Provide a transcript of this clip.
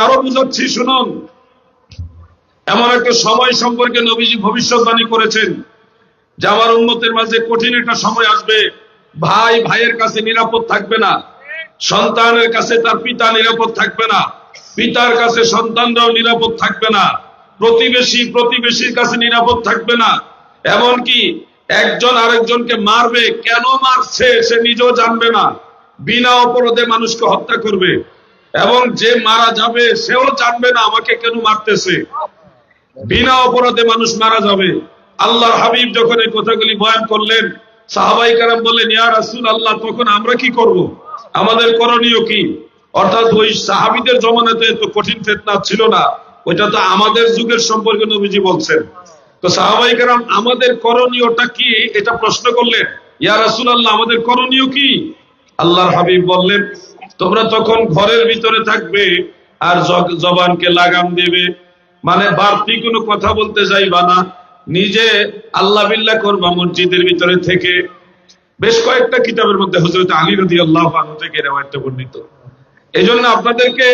আরো বুঝাচ্ছি, শুনুন। এমন একটা সময় সম্পর্কে নবীজি ভবিষ্যৎবাণী করেছেন যে আমার উম্মতের মাঝে কঠিন একটা সময় আসবে। ভাই ভাইয়ের কাছে নিরাপদ থাকবে না, সন্তানের কাছে তার পিতা নিরাপদ থাকবে না, পিতার কাছে সন্তানরাও নিরাপদ থাকবে না, প্রতিবেশী প্রতিবেশীর কাছে নিরাপদ থাকবে না। এমনকি একজন আরেকজনকে মারবে, কেন মারছে সে নিজেও জানবে না, বিনা অপরাধে মানুষকে হত্যা করবে, এবং যে মারা যাবে সেও জানবে না আমাকে কেন মারতেছে। বিনা অপরাধে মানুষ মারা যাবে। আল্লাহর হাবিব যখন এই কথাগুলি বয়ান করলেন, সাহাবায়ে কেরাম বললেন, ইয়া রাসূলুল্লাহ, তখন আমরা কি করব, আমাদের করণীয় কি? অর্থাৎ ওই সাহাবীদের জমানাতে তো কঠিন ফিতনা ছিল না, ওইটা তো আমাদের যুগের সম্পর্কে নবীজি বলছেন। তো সাহাবায়ে কেরাম আমাদের করণীয়টা কি এটা প্রশ্ন করলেন, ইয়া রাসূলুল্লাহ, আমাদের করণীয় কি? আল্লাহর হাবিব বললেন, তোমরা তখন ঘরের ভিতরে থাকবে আর জবানকে লাগাম দেবে, মানে বাড়তি কোনো কথা বলতে যাইবা না, নিজে আল্লাহ বিল্লাহ করবা মসজিদের ভিতরে থেকে। বেশ কয়েকটা কিতাবের মধ্যে হযরত আলী রাদিয়াল্লাহু আনহু থেকে রিওয়ায়াতটা বর্ণিত। এজন্য আপনাদেরকে